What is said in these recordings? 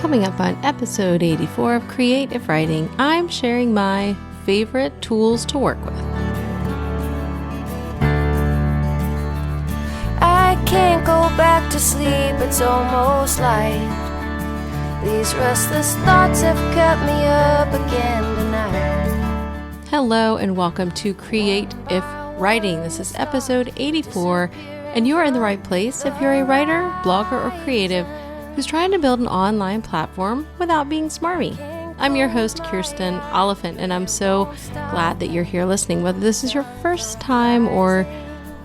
Coming up on episode 84 of Creative Writing, I'm sharing my favorite tools to work with. I can't go back to sleep, it's almost light. These restless thoughts have kept me up again tonight. Hello and welcome to Creative Writing. This is episode 84, and you are in the right place if you're a writer, blogger, or creative who's trying to build an online platform without being smarmy. I'm your host, Kirsten Oliphant, and I'm so glad that you're here listening. Whether this is your first time or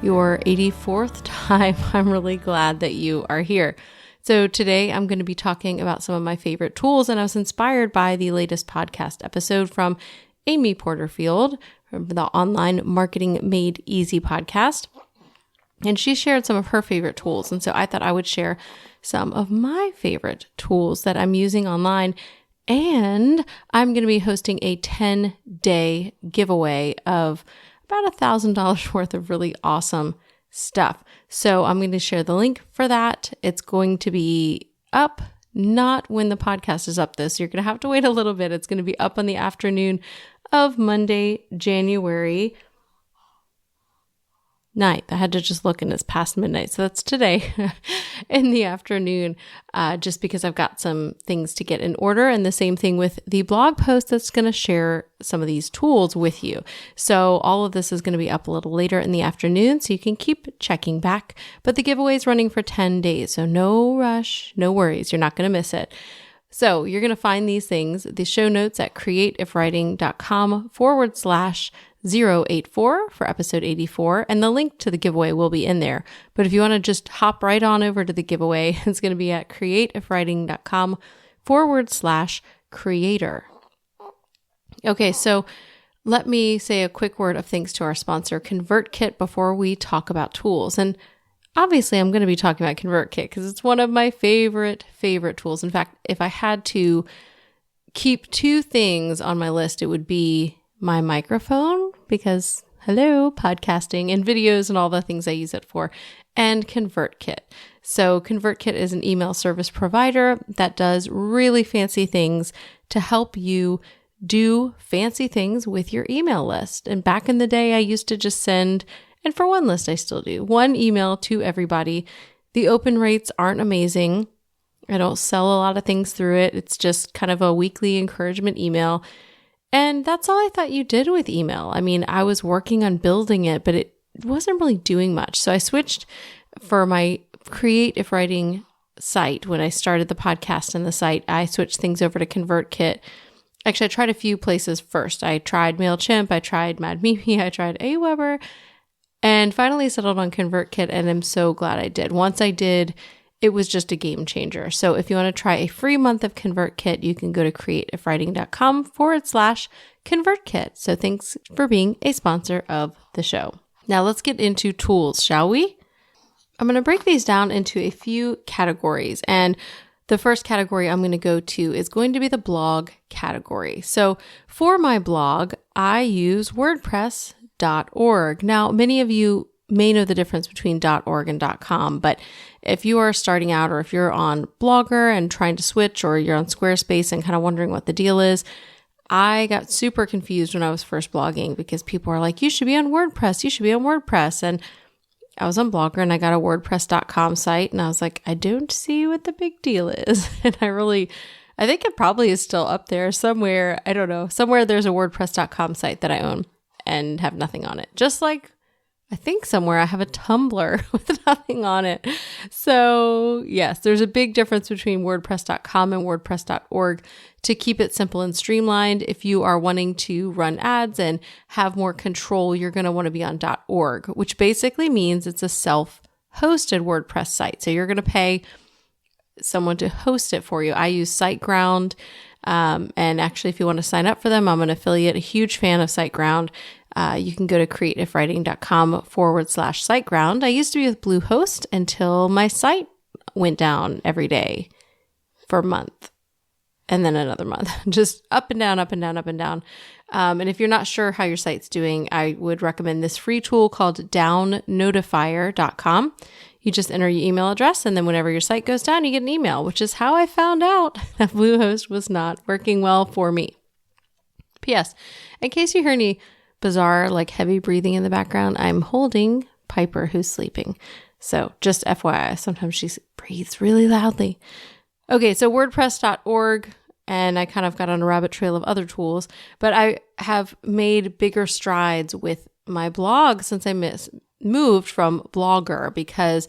your 84th time, I'm really glad that you are here. So today I'm going to be talking about some of my favorite tools, and I was inspired by the latest podcast episode from Amy Porterfield from the Online Marketing Made Easy podcast. And she shared some of her favorite tools. And so I thought I would share some of my favorite tools that I'm using online. And I'm going to be hosting a 10-day giveaway of about $1,000 worth of really awesome stuff. So I'm going to share the link for that. It's going to be up, not when the podcast is up though. So you're going to have to wait a little bit. It's going to be up on the afternoon of Monday, January 9th. I had to just look and it's past midnight. So that's today in the afternoon, just because I've got some things to get in order. And the same thing with the blog post that's going to share some of these tools with you. So all of this is going to be up a little later in the afternoon, so you can keep checking back. But the giveaway is running for 10 days. So no rush, no worries. You're not going to miss it. So you're going to find these things, the show notes at creativewriting.com/084 for episode 84. And the link to the giveaway will be in there. But if you want to just hop right on over to the giveaway, it's going to be at creativewriting.com/creator. Okay, so let me say a quick word of thanks to our sponsor, ConvertKit, before we talk about tools. And obviously, I'm going to be talking about ConvertKit because it's one of my favorite tools. In fact, if I had to keep two things on my list, it would be my microphone, because hello, podcasting and videos and all the things I use it for, and ConvertKit. So ConvertKit is an email service provider that does really fancy things to help you do fancy things with your email list. And back in the day, I used to just send, and for one list, I still do, one email to everybody. The open rates aren't amazing. I don't sell a lot of things through it. It's just kind of a weekly encouragement email. And that's all I thought you did with email. I mean, I was working on building it, but it wasn't really doing much. So I switched for my creative writing site. When I started the podcast and the site, I switched things over to ConvertKit. Actually, I tried a few places first. I tried MailChimp, I tried MadMimi, I tried Aweber, and finally settled on ConvertKit, and I'm so glad I did. Once I did, it was just a game changer. So if you want to try a free month of ConvertKit, you can go to creativewriting.com/ConvertKit. So thanks for being a sponsor of the show. Now let's get into tools, shall we? I'm going to break these down into a few categories. And the first category I'm going to go to is going to be the blog category. So for my blog, I use WordPress.org. Now, many of you may know the difference between .org and .com, but if you are starting out, or if you're on Blogger and trying to switch, or you're on Squarespace and kind of wondering what the deal is, I got super confused when I was first blogging because people are like, you should be on WordPress, you should be on WordPress. And I was on Blogger and I got a WordPress.com site and I was like, I don't see what the big deal is. And I think it probably is still up there somewhere. I don't know. Somewhere there's a WordPress.com site that I own and have nothing on it. Just like I think somewhere I have a Tumblr with nothing on it. So yes, there's a big difference between WordPress.com and WordPress.org. To keep it simple and streamlined, if you are wanting to run ads and have more control, you're going to want to be on .org, which basically means it's a self-hosted WordPress site. So you're going to pay someone to host it for you. I use SiteGround. And actually, if you want to sign up for them, I'm an affiliate, a huge fan of SiteGround. You can go to creativewriting.com/SiteGround. I used to be with Bluehost until my site went down every day for a month and then another month, just up and down, up and down, up and down. And if you're not sure how your site's doing, I would recommend this free tool called downnotifier.com. You just enter your email address, and then whenever your site goes down, you get an email, which is how I found out that Bluehost was not working well for me. P.S. In case you hear any bizarre, like heavy breathing in the background, I'm holding Piper, who's sleeping. So just FYI, sometimes she breathes really loudly. Okay, so WordPress.org, and I kind of got on a rabbit trail of other tools, but I have made bigger strides with my blog since I moved from Blogger, because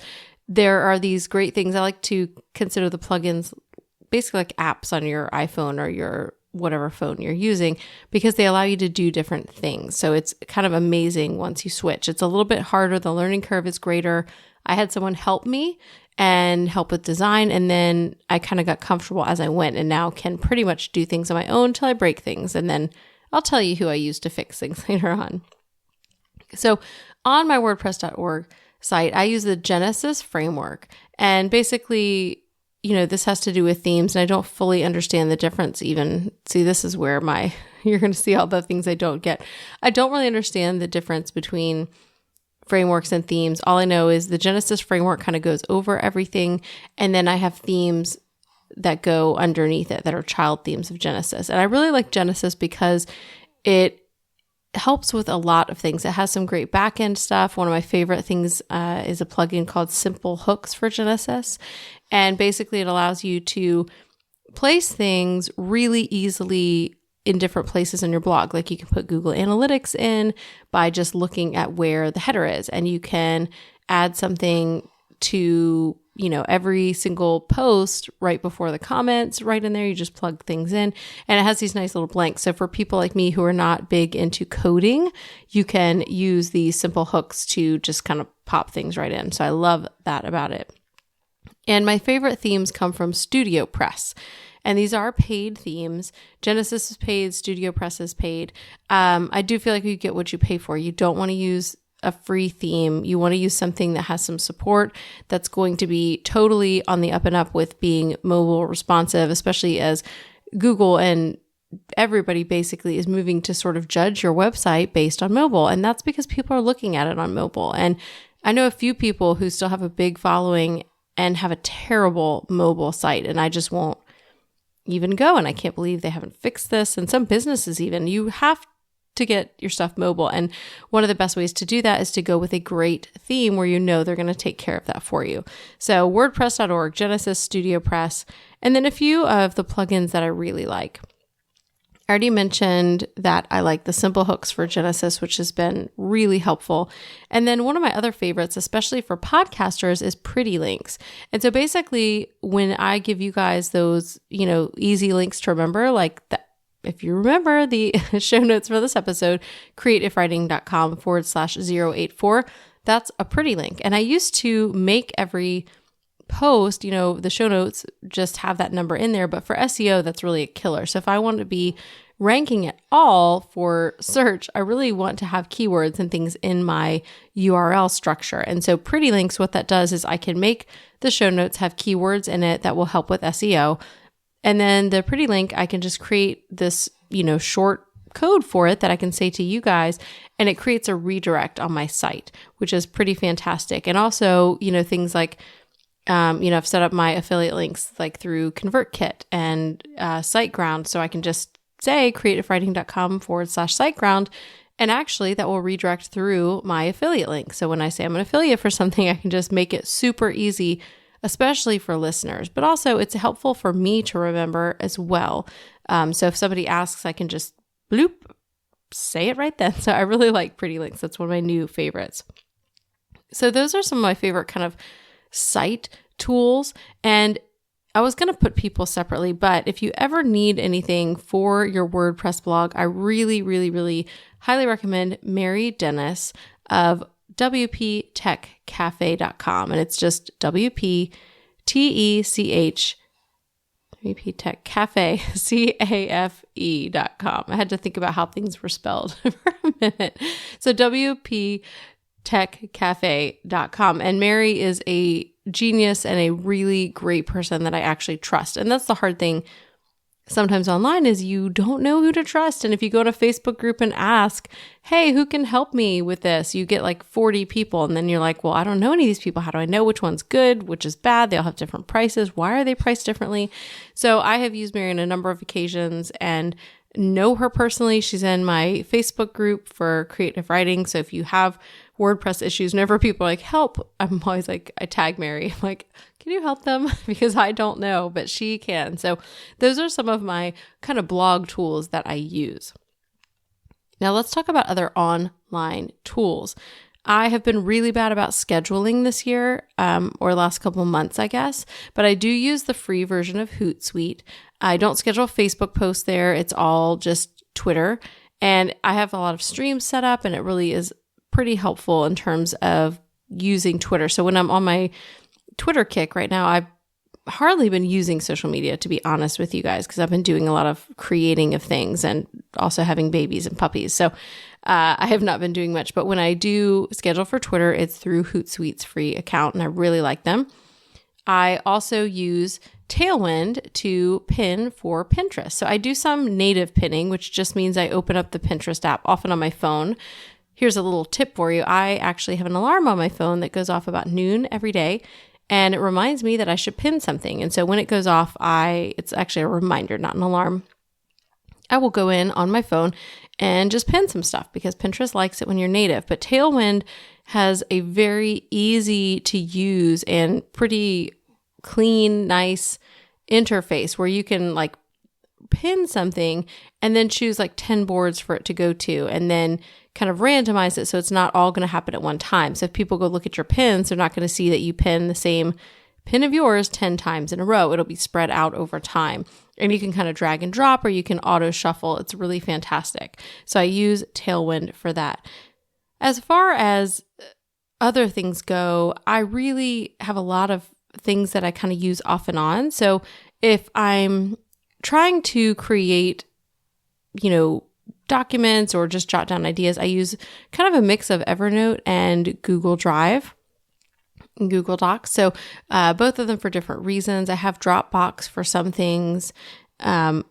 there are these great things. I like to consider the plugins basically like apps on your iPhone or your whatever phone you're using, because they allow you to do different things. So it's kind of amazing once you switch. It's a little bit harder. The learning curve is greater. I had someone help me and help with design, and then I kind of got comfortable as I went, and now can pretty much do things on my own till I break things, and then I'll tell you who I use to fix things later on. So on my WordPress.org site, I use the Genesis framework, and basically, this has to do with themes, and I don't fully understand the difference even. See, this is where you're going to see all the things I don't get. I don't really understand the difference between frameworks and themes. All I know is the Genesis framework kind of goes over everything, and then I have themes that go underneath it that are child themes of Genesis. And I really like Genesis because it helps with a lot of things. It has some great backend stuff. One of my favorite things is a plugin called Simple Hooks for Genesis. And basically it allows you to place things really easily in different places in your blog. Like you can put Google Analytics in by just looking at where the header is, and you can add something to, every single post right before the comments right in there. You just plug things in, and it has these nice little blanks. So for people like me who are not big into coding, you can use these simple hooks to just kind of pop things right in. So I love that about it. And my favorite themes come from StudioPress. And these are paid themes. Genesis is paid, StudioPress is paid. I do feel like you get what you pay for. You don't want to use a free theme. You want to use something that has some support, that's going to be totally on the up and up with being mobile responsive, especially as Google and everybody basically is moving to sort of judge your website based on mobile. And that's because people are looking at it on mobile. And I know a few people who still have a big following and have a terrible mobile site, and I just won't even go. And I can't believe they haven't fixed this. And some businesses even, you have to get your stuff mobile. And one of the best ways to do that is to go with a great theme where they're going to take care of that for you. So WordPress.org, Genesis, StudioPress, and then a few of the plugins that I really like. I already mentioned that I like the simple hooks for Genesis, which has been really helpful. And then one of my other favorites, especially for podcasters, is Pretty Links. And so basically, when I give you guys those, easy links to remember, like that, if you remember the show notes for this episode, createifwriting.com/084, that's a Pretty Link. And I used to make every post, the show notes just have that number in there, but for SEO, that's really a killer. So if I want to be ranking at all for search, I really want to have keywords and things in my URL structure. And so Pretty Links, what that does is I can make the show notes have keywords in it that will help with SEO. And then the Pretty Link, I can just create this, short code for it that I can say to you guys, and it creates a redirect on my site, which is pretty fantastic. And also, things like I've set up my affiliate links like through ConvertKit and SiteGround. So I can just say createifwriting.com/SiteGround. And actually that will redirect through my affiliate link. So when I say I'm an affiliate for something, I can just make it super easy, especially for listeners. But also it's helpful for me to remember as well. So if somebody asks, I can just bloop, say it right then. So I really like Pretty Links. That's one of my new favorites. So those are some of my favorite kind of site tools. And I was going to put people separately, but if you ever need anything for your WordPress blog, I really, really, really highly recommend Mary Dennis of WPTechCafe.com. And it's just WPTechCafe, WPTechCafe.com. I had to think about how things were spelled for a minute. So WPTechCafe.com. And Mary is a genius and a really great person that I actually trust. And that's the hard thing sometimes online is you don't know who to trust. And if you go to a Facebook group and ask, hey, who can help me with this? You get like 40 people. And then you're like, well, I don't know any of these people. How do I know which one's good, which is bad? They all have different prices. Why are they priced differently? So I have used Mary on a number of occasions and know her personally. She's in my Facebook group for creative writing. So if you have WordPress issues, whenever people are like, help, I'm always like, I tag Mary. I'm like, can you help them? Because I don't know, but she can. So those are some of my kind of blog tools that I use. Now let's talk about other online tools. I have been really bad about scheduling this year, or last couple months, I guess, but I do use the free version of Hootsuite. I don't schedule Facebook posts there. It's all just Twitter. And I have a lot of streams set up, and it really is pretty helpful in terms of using Twitter. So when I'm on my Twitter kick right now, I've hardly been using social media, to be honest with you guys, because I've been doing a lot of creating of things and also having babies and puppies. So I have not been doing much. But when I do schedule for Twitter, it's through Hootsuite's free account, and I really like them. I also use Tailwind to pin for Pinterest. So I do some native pinning, which just means I open up the Pinterest app, often on my phone. Here's a little tip for you. I actually have an alarm on my phone that goes off about noon every day, and it reminds me that I should pin something. And so when it goes off, it's actually a reminder, not an alarm. I will go in on my phone and just pin some stuff because Pinterest likes it when you're native. But Tailwind has a very easy to use and pretty clean, nice interface where you can like pin something and then choose like 10 boards for it to go to, and then kind of randomize it so it's not all going to happen at one time. So if people go look at your pins, they're not going to see that you pin the same pin of yours 10 times in a row. It'll be spread out over time. And you can kind of drag and drop, or you can auto shuffle. It's really fantastic. So I use Tailwind for that. As far as other things go, I really have a lot of things that I kind of use off and on. So if I'm trying to create, documents or just jot down ideas, I use kind of a mix of Evernote and Google Drive and Google Docs. So both of them for different reasons. I have Dropbox for some things. And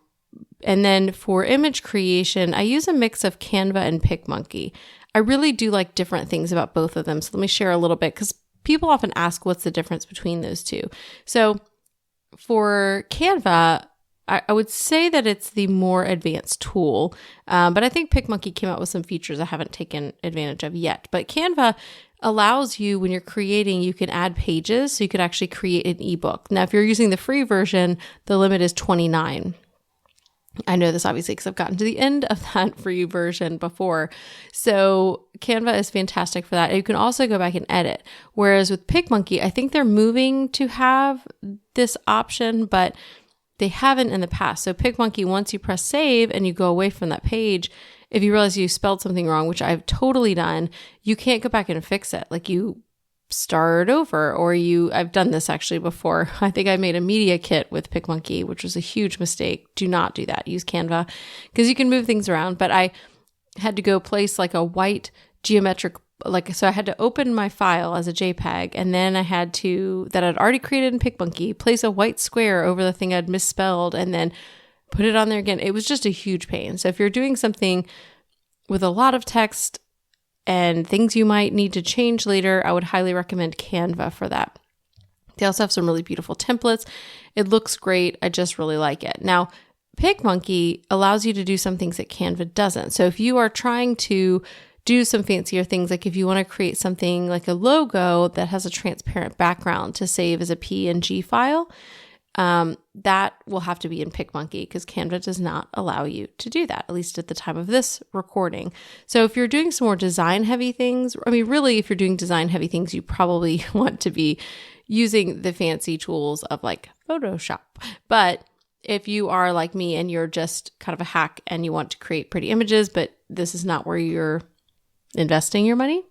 then for image creation, I use a mix of Canva and PicMonkey. I really do like different things about both of them. So let me share a little bit, because people often ask what's the difference between those two. So for Canva, I would say that it's the more advanced tool, but I think PicMonkey came out with some features I haven't taken advantage of yet. But Canva allows you, when you're creating, you can add pages, so you could actually create an ebook. Now, if you're using the free version, the limit is 29. I know this obviously because I've gotten to the end of that free version before. So Canva is fantastic for that. And you can also go back and edit. Whereas with PicMonkey, I think they're moving to have this option, but they haven't in the past. So PicMonkey, once you press save and you go away from that page, if you realize you spelled something wrong, which I've totally done, you can't go back and fix it. Like you start over, or I've done this actually before. I think I made a media kit with PicMonkey, which was a huge mistake. Do not do that. Use Canva because you can move things around. But I had to go place like a white geometric, so I had to open my file as a JPEG, and then I had to, that I'd already created in PicMonkey, place a white square over the thing I'd misspelled and then put it on there again. It was just a huge pain. So if you're doing something with a lot of text and things you might need to change later, I would highly recommend Canva for that. They also have some really beautiful templates. It looks great. I just really like it. Now, PicMonkey allows you to do some things that Canva doesn't. So if you are trying to do some fancier things, like if you want to create something like a logo that has a transparent background to save as a PNG file, that will have to be in PicMonkey because Canva does not allow you to do that, at least at the time of this recording. So if you're doing some more design heavy things, really, if you're doing design heavy things, you probably want to be using the fancy tools of like Photoshop. But if you are like me and you're just kind of a hack and you want to create pretty images, but this is not where you're investing your money,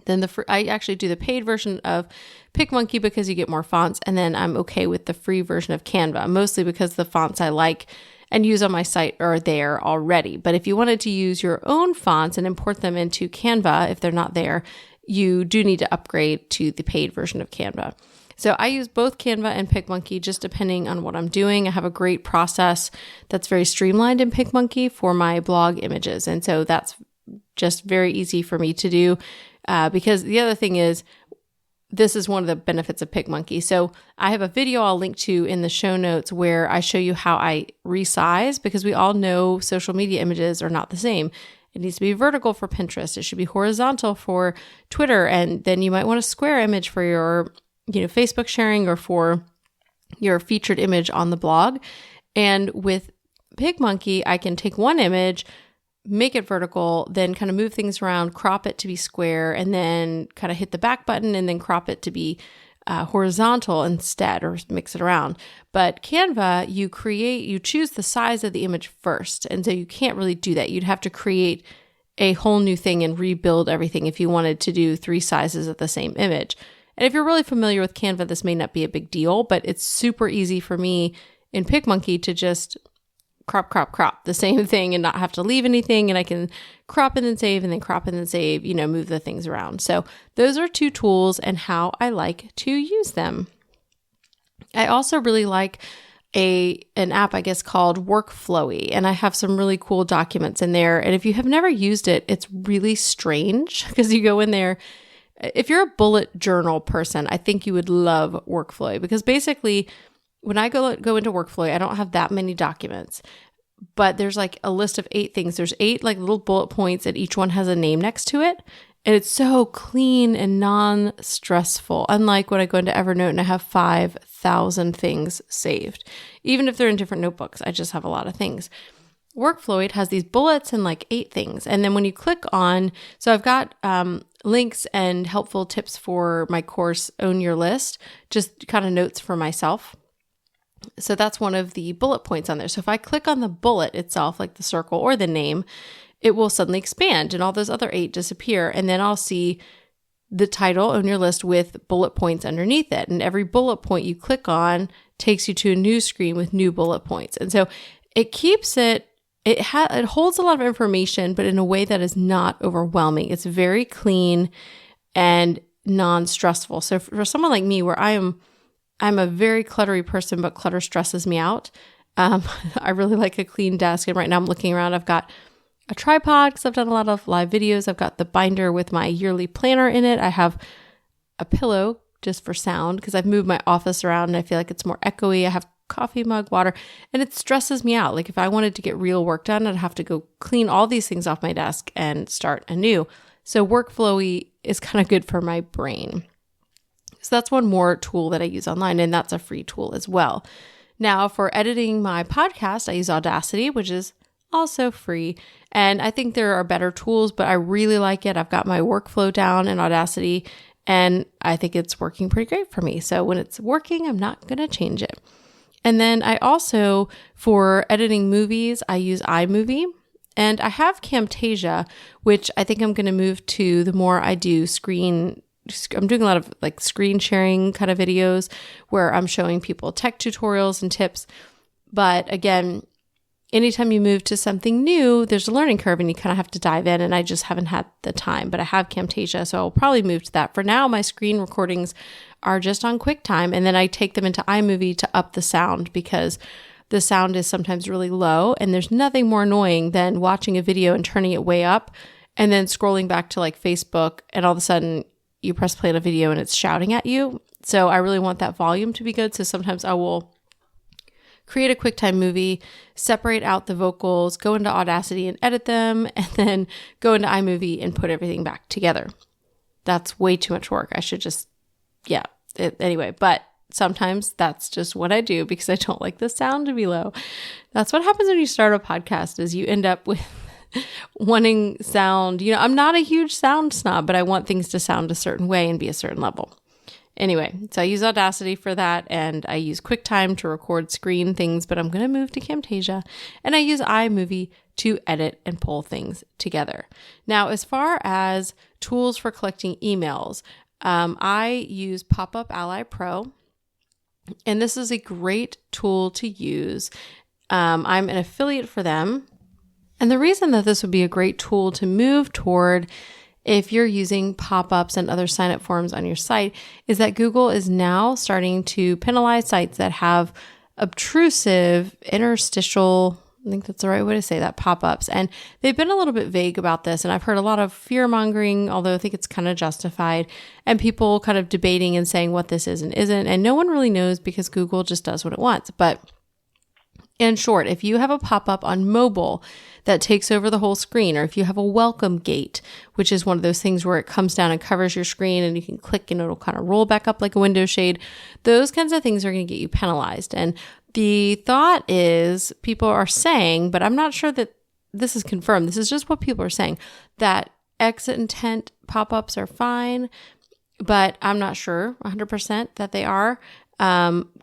then I actually do the paid version of PicMonkey because you get more fonts, and then I'm okay with the free version of Canva, mostly because the fonts I like and use on my site are there already. But if you wanted to use your own fonts and import them into Canva, if they're not there, you do need to upgrade to the paid version of Canva. So I use both Canva and PicMonkey just depending on what I'm doing. I have a great process that's very streamlined in PicMonkey for my blog images. And so that's just very easy for me to do because the other thing is, this is one of the benefits of PicMonkey. So I have a video I'll link to in the show notes where I show you how I resize, because we all know social media images are not the same. It needs to be vertical for Pinterest. It should be horizontal for Twitter. And then you might want a square image for your, Facebook sharing or for your featured image on the blog. And with PicMonkey, I can take one image, make it vertical, then kind of move things around, crop it to be square, and then kind of hit the back button and then crop it to be horizontal instead, or mix it around. But Canva, you choose the size of the image first. And so you can't really do that. You'd have to create a whole new thing and rebuild everything if you wanted to do 3 sizes of the same image. And if you're really familiar with Canva, this may not be a big deal, but it's super easy for me in PicMonkey to just crop the same thing and not have to leave anything. And I can crop and then save and then crop and then save, move the things around. So those are 2 tools and how I like to use them. I also really like an app, I guess, called Workflowy, and I have some really cool documents in there. And if you have never used it, it's really strange because you go in there. If you're a bullet journal person, I think you would love Workflowy, because basically when I go into Workflowy, I don't have that many documents, but there's like a list of 8 things. There's 8 like little bullet points and each one has a name next to it. And it's so clean and non-stressful, unlike when I go into Evernote and I have 5,000 things saved. Even if they're in different notebooks, I just have a lot of things. Workflowy has these bullets and like 8 things. And then when you click on, so I've got links and helpful tips for my course, Own Your List, just kind of notes for myself. So that's one of the bullet points on there. So if I click on the bullet itself, like the circle or the name, it will suddenly expand and all those other 8 disappear. And then I'll see the title, Own Your List, with bullet points underneath it. And every bullet point you click on takes you to a new screen with new bullet points. And so it keeps it holds a lot of information, but in a way that is not overwhelming. It's very clean and non-stressful. So for someone like me, where I'm a very cluttery person, but clutter stresses me out. I really like a clean desk. And right now I'm looking around. I've got a tripod because I've done a lot of live videos. I've got the binder with my yearly planner in it. I have a pillow just for sound because I've moved my office around and I feel like it's more echoey. I have coffee mug, water, and it stresses me out. Like if I wanted to get real work done, I'd have to go clean all these things off my desk and start anew. So Workflowy is kind of good for my brain. So that's one more tool that I use online, and that's a free tool as well. Now, for editing my podcast, I use Audacity, which is also free. And I think there are better tools, but I really like it. I've got my workflow down in Audacity, and I think it's working pretty great for me. So when it's working, I'm not going to change it. And then I also, for editing movies, I use iMovie. And I have Camtasia, which I think I'm going to move to the more I do I'm doing a lot of like screen sharing kind of videos where I'm showing people tech tutorials and tips. But again, anytime you move to something new, there's a learning curve and you kind of have to dive in, and I just haven't had the time. But I have Camtasia, so I'll probably move to that. For now, my screen recordings are just on QuickTime, and then I take them into iMovie to up the sound because the sound is sometimes really low, and there's nothing more annoying than watching a video and turning it way up and then scrolling back to like Facebook, and all of a sudden you press play on a video and it's shouting at you. So I really want that volume to be good. So sometimes I will create a QuickTime movie, separate out the vocals, go into Audacity and edit them, and then go into iMovie and put everything back together. That's way too much work. I should just, anyway, but sometimes that's just what I do because I don't like the sound to be low. That's what happens when you start a podcast, is you end up with wanting sound. I'm not a huge sound snob, but I want things to sound a certain way and be a certain level. Anyway, so I use Audacity for that, and I use QuickTime to record screen things, but I'm going to move to Camtasia, and I use iMovie to edit and pull things together. Now, as far as tools for collecting emails, I use Pop-Up Ally Pro, and this is a great tool to use. I'm an affiliate for them. And the reason that this would be a great tool to move toward if you're using pop-ups and other sign-up forms on your site, is that Google is now starting to penalize sites that have obtrusive interstitial, I think that's the right way to say that, pop-ups. And they've been a little bit vague about this. And I've heard a lot of fear-mongering, although I think it's kind of justified, and people kind of debating and saying what this is and isn't. And no one really knows because Google just does what it wants. But in short, if you have a pop-up on mobile that takes over the whole screen, or if you have a welcome gate, which is one of those things where it comes down and covers your screen and you can click and it'll kind of roll back up like a window shade, those kinds of things are going to get you penalized. And the thought is, people are saying, but I'm not sure that this is confirmed, this is just what people are saying, that exit intent pop-ups are fine, but I'm not sure 100% that they are.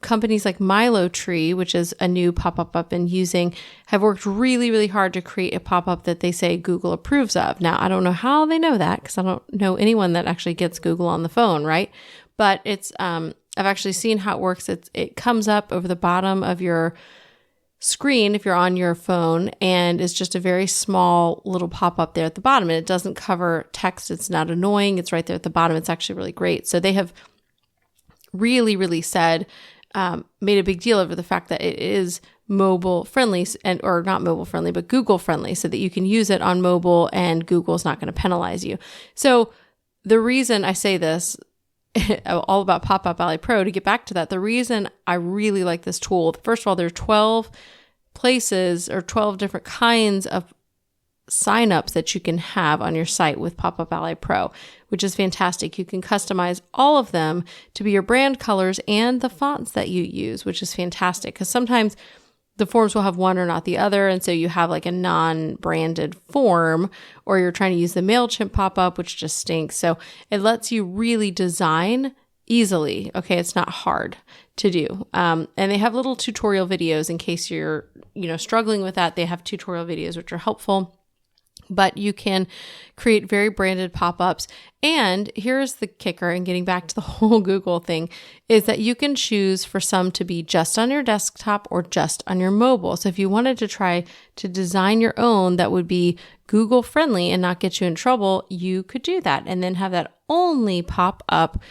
Companies like MiloTree, which is a new pop-up I've been using, have worked really, really hard to create a pop-up that they say Google approves of. Now, I don't know how they know that because I don't know anyone that actually gets Google on the phone, right? But it's, I've actually seen how it works. It comes up over the bottom of your screen if you're on your phone, and it's just a very small little pop-up there at the bottom, and it doesn't cover text. It's not annoying. It's right there at the bottom. It's actually really great. So they have really, really said, made a big deal over the fact that it is mobile friendly, and or not mobile friendly, but Google friendly, so that you can use it on mobile and Google's not going to penalize you. So the reason I say this, all about Pop-Up Ally Pro, to get back to that, the reason I really like this tool, first of all, there are 12 places or 12 different kinds of signups that you can have on your site with Pop-Up Ally Pro, which is fantastic. You can customize all of them to be your brand colors and the fonts that you use, which is fantastic because sometimes the forms will have one or not the other. And so you have like a non-branded form, or you're trying to use the MailChimp pop-up, which just stinks. So it lets you really design easily. Okay. It's not hard to do. And they have little tutorial videos in case you're, struggling with that. They have tutorial videos, which are helpful. But you can create very branded pop-ups. And here's the kicker, and getting back to the whole Google thing, is that you can choose for some to be just on your desktop or just on your mobile. So if you wanted to try to design your own that would be Google friendly and not get you in trouble, you could do that and then have that only pop up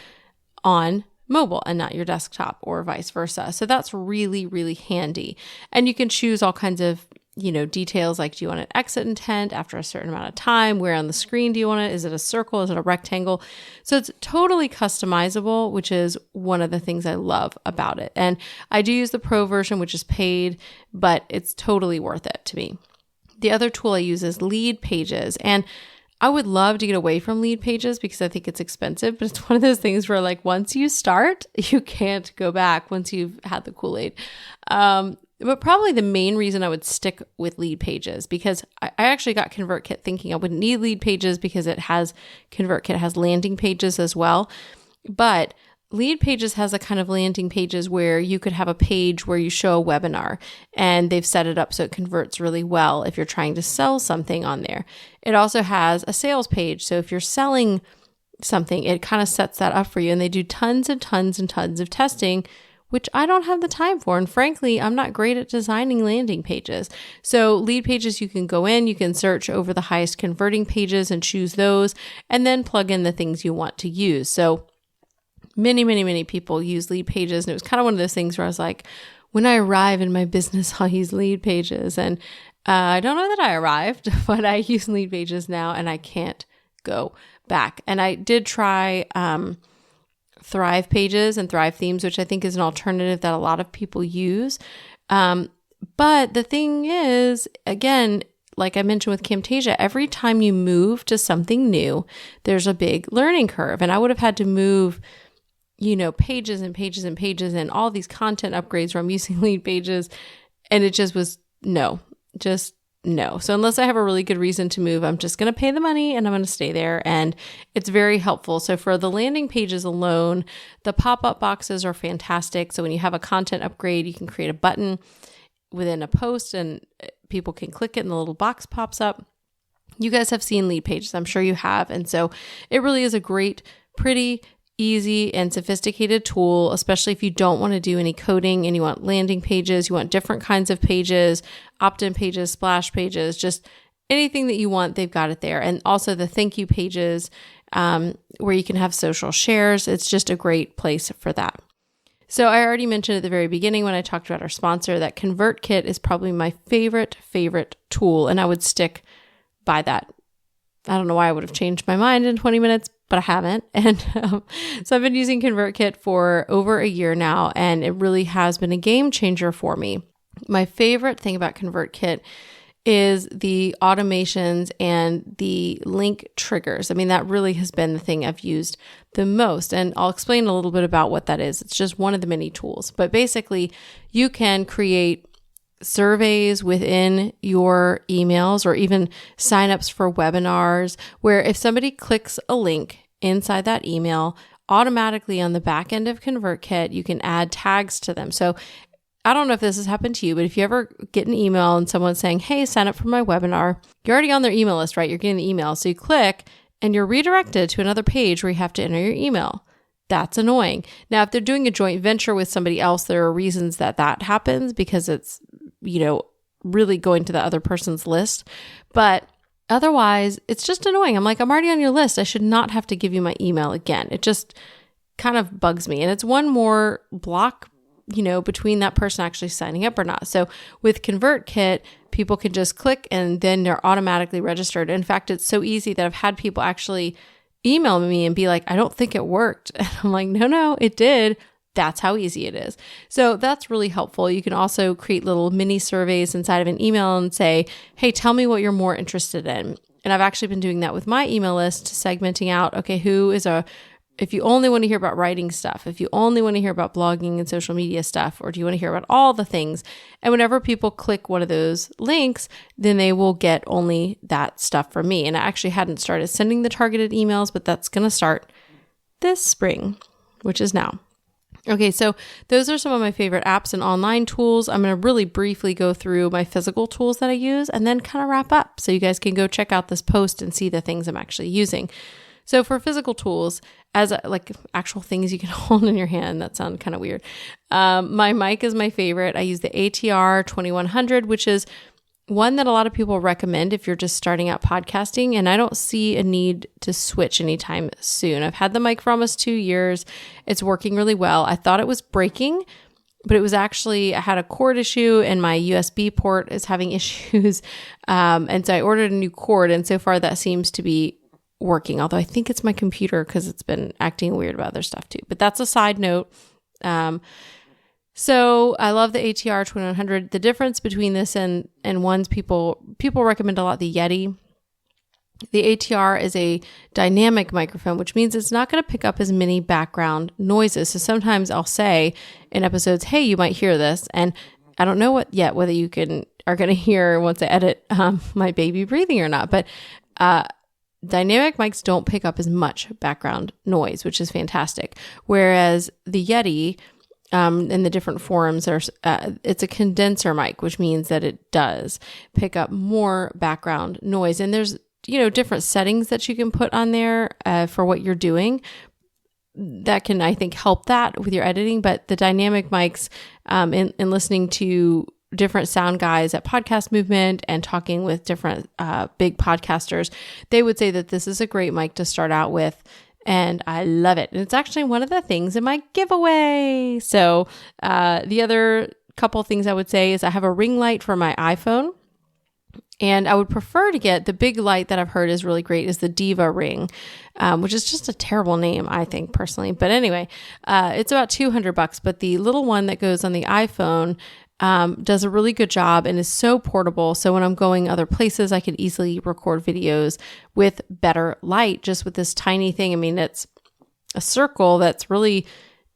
on mobile and not your desktop, or vice versa. So that's really, really handy. And you can choose all kinds of details like, do you want an exit intent after a certain amount of time? Where on the screen do you want it? Is it a circle? Is it a rectangle? So it's totally customizable, which is one of the things I love about it. And I do use the Pro version, which is paid, but it's totally worth it to me. The other tool I use is Lead Pages. And I would love to get away from Lead Pages because I think it's expensive, but it's one of those things where like once you start, you can't go back once you've had the Kool-Aid. But probably the main reason I would stick with Lead Pages, because I actually got ConvertKit thinking I wouldn't need Lead Pages because ConvertKit has landing pages as well. But Lead Pages has a kind of landing pages where you could have a page where you show a webinar, and they've set it up so it converts really well if you're trying to sell something on there. It also has a sales page. So if you're selling something, it kind of sets that up for you. And they do tons and tons and tons of testing, which I don't have the time for. And frankly, I'm not great at designing landing pages. So Lead Pages, you can go in, you can search over the highest converting pages and choose those, and then plug in the things you want to use. So many, many, many people use Lead Pages. And it was kind of one of those things where I was like, when I arrive in my business, I'll use Lead Pages. And I don't know that I arrived, but I use Lead Pages now and I can't go back. And I did try Thrive Pages and Thrive Themes, which I think is an alternative that a lot of people use. But the thing is, again, like I mentioned with Camtasia, every time you move to something new, there's a big learning curve. And I would have had to move, pages and pages and pages and all these content upgrades where I'm using Lead Pages. And it just was no. So unless I have a really good reason to move, I'm just going to pay the money and I'm going to stay there. And it's very helpful. So for the landing pages alone, the pop-up boxes are fantastic. So when you have a content upgrade, you can create a button within a post and people can click it and the little box pops up. You guys have seen Lead Pages. I'm sure you have. And so it really is a great, pretty, easy and sophisticated tool, especially if you don't want to do any coding and you want landing pages, you want different kinds of pages, opt-in pages, splash pages, just anything that you want, they've got it there. And also the thank you pages where you can have social shares. It's just a great place for that. So I already mentioned at the very beginning when I talked about our sponsor that ConvertKit is probably my favorite tool, and I would stick by that. I don't know why I would have changed my mind in 20 minutes, but I haven't. And so I've been using ConvertKit for over a year now, and it really has been a game changer for me. My favorite thing about ConvertKit is the automations and the link triggers. I mean, that really has been the thing I've used the most. And I'll explain a little bit about what that is. It's just one of the many tools. But basically, you can create surveys within your emails or even signups for webinars where if somebody clicks a link inside that email, automatically on the back end of ConvertKit, you can add tags to them. So I don't know if this has happened to you, but if you ever get an email and someone's saying, hey, sign up for my webinar, you're already on their email list, right? You're getting the email. So you click and you're redirected to another page where you have to enter your email. That's annoying. Now, if they're doing a joint venture with somebody else, there are reasons that happens because it's, really going to the other person's list. But otherwise, it's just annoying. I'm like, I'm already on your list. I should not have to give you my email again. It just kind of bugs me. And it's one more block between that person actually signing up or not. So with ConvertKit, people can just click and then they're automatically registered. In fact, it's so easy that I've had people actually email me and be like, I don't think it worked. And I'm like, no, it did. That's how easy it is. So that's really helpful. You can also create little mini surveys inside of an email and say, hey, tell me what you're more interested in. And I've actually been doing that with my email list, segmenting out, okay, if you only want to hear about writing stuff, if you only want to hear about blogging and social media stuff, or do you want to hear about all the things? And whenever people click one of those links, then they will get only that stuff from me. And I actually hadn't started sending the targeted emails, but that's going to start this spring, which is now. Okay, so those are some of my favorite apps and online tools. I'm going to really briefly go through my physical tools that I use and then kind of wrap up so you guys can go check out this post and see the things I'm actually using. So for physical tools, as like actual things you can hold in your hand, that sounds kind of weird. My mic is my favorite. I use the ATR 2100, which is one that a lot of people recommend if you're just starting out podcasting, and I don't see a need to switch anytime soon. I've had the mic for almost 2 years. It's working really well. I thought it was breaking, but it was actually, I had a cord issue and my USB port is having issues. And so I ordered a new cord, and so far that seems to be working, although I think it's my computer because it's been acting weird about other stuff too. But that's a side note. So I love the ATR 2100. The difference between this and ones people recommend a lot, the Yeti. The ATR is a dynamic microphone, which means it's not going to pick up as many background noises. So sometimes I'll say in episodes, hey, you might hear this. And I don't know whether you are going to hear once I edit my baby breathing or not. But dynamic mics don't pick up as much background noise, which is fantastic. Whereas the Yeti, in the different forums, it's a condenser mic, which means that it does pick up more background noise. And there's, different settings that you can put on there for what you're doing that can, I think, help that with your editing. But the dynamic mics, in listening to different sound guys at Podcast Movement and talking with different big podcasters, they would say that this is a great mic to start out with. And I love it. And it's actually one of the things in my giveaway. So the other couple things I would say is I have a ring light for my iPhone. And I would prefer to get the big light that I've heard is really great is the Diva Ring, which is just a terrible name, I think, personally. But anyway, it's about $200. But the little one that goes on the iPhone does a really good job and is so portable. So when I'm going other places, I can easily record videos with better light just with this tiny thing. I mean, it's a circle that's really,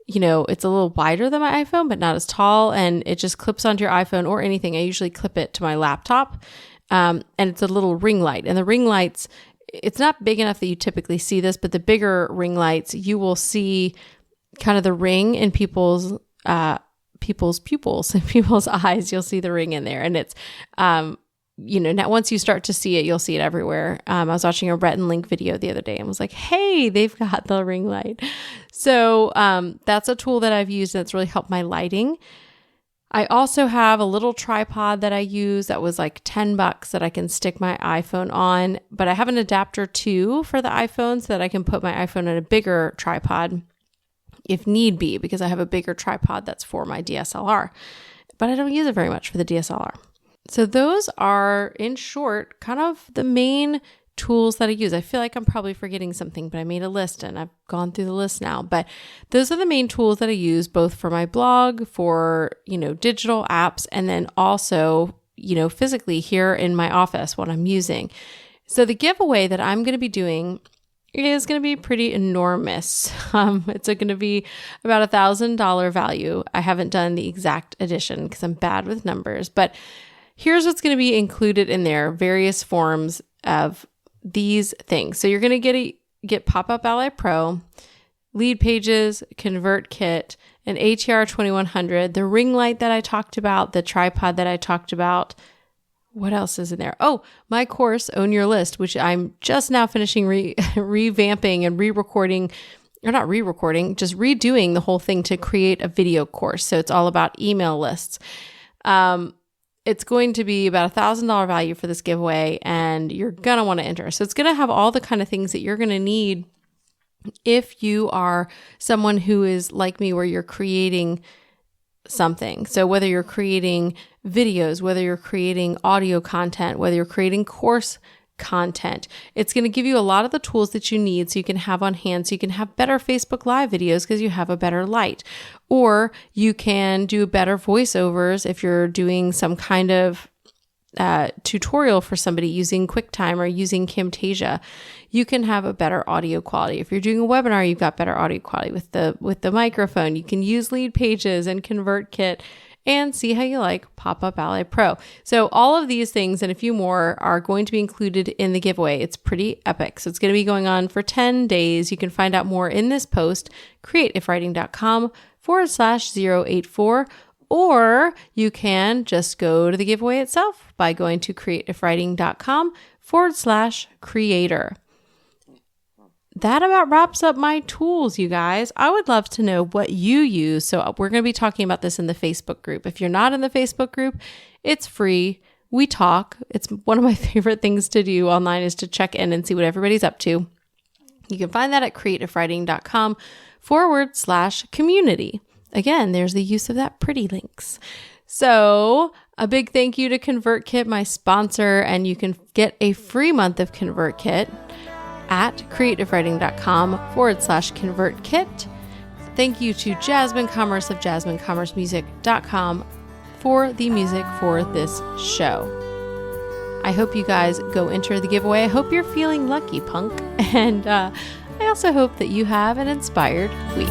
it's a little wider than my iPhone, but not as tall. And it just clips onto your iPhone or anything. I usually clip it to my laptop. And it's a little ring light. And the ring lights, it's not big enough that you typically see this, but the bigger ring lights, you will see kind of the ring in people's pupils and people's eyes. You'll see the ring in there. And it's, now once you start to see it, you'll see it everywhere. I was watching a Rhett and Link video the other day and was like, hey, they've got the ring light. So that's a tool that I've used that's really helped my lighting. I also have a little tripod that I use that was like $10 that I can stick my iPhone on, but I have an adapter too for the iPhone so that I can put my iPhone in a bigger tripod if need be, because I have a bigger tripod that's for my DSLR, but I don't use it very much for the DSLR. So those are, in short, kind of the main tools that I use. I feel like I'm probably forgetting something, but I made a list and I've gone through the list now. But those are the main tools that I use both for my blog, for, digital apps, and then also, physically here in my office, what I'm using. So the giveaway that I'm going to be doing is going to be pretty enormous. It's going to be about $1,000 value. I haven't done the exact addition because I'm bad with numbers, but here's what's going to be included in there, various forms of these things. So you're going to get Pop-Up Ally Pro, Lead Pages, ConvertKit, an ATR 2100, the ring light that I talked about, the tripod that I talked about. What else is in there? Oh, my course, Own Your List, which I'm just now finishing revamping and re-recording, or not re-recording, just redoing the whole thing to create a video course. So it's all about email lists. It's going to be about $1,000 value for this giveaway, and you're going to want to enter. So it's going to have all the kind of things that you're going to need if you are someone who is like me, where you're creating something. So whether you're creating videos, whether you're creating audio content, whether you're creating course content, it's going to give you a lot of the tools that you need so you can have on hand, so you can have better Facebook Live videos because you have a better light, or you can do better voiceovers if you're doing some kind of tutorial for somebody using QuickTime or using Camtasia. You can have a better audio quality. If you're doing a webinar, you've got better audio quality with the microphone. You can use Lead Pages and ConvertKit and see how you like Pop-Up Ally Pro. So all of these things and a few more are going to be included in the giveaway. It's pretty epic. So it's going to be going on for 10 days. You can find out more in this post, createifwriting.com/084, or you can just go to the giveaway itself by going to createifwriting.com/creator. That about wraps up my tools, you guys. I would love to know what you use. So we're going to be talking about this in the Facebook group. If you're not in the Facebook group, it's free. We talk. It's one of my favorite things to do online is to check in and see what everybody's up to. You can find that at createifwriting.com/community. Again, there's the use of that pretty links. So a big thank you to ConvertKit, my sponsor, and you can get a free month of ConvertKit at createifwriting.com/ConvertKit. Thank you to Jasmine Commerce of JasmineCommerceMusic.com for the music for this show. I hope you guys go enter the giveaway. I hope you're feeling lucky, punk. And I also hope that you have an inspired week.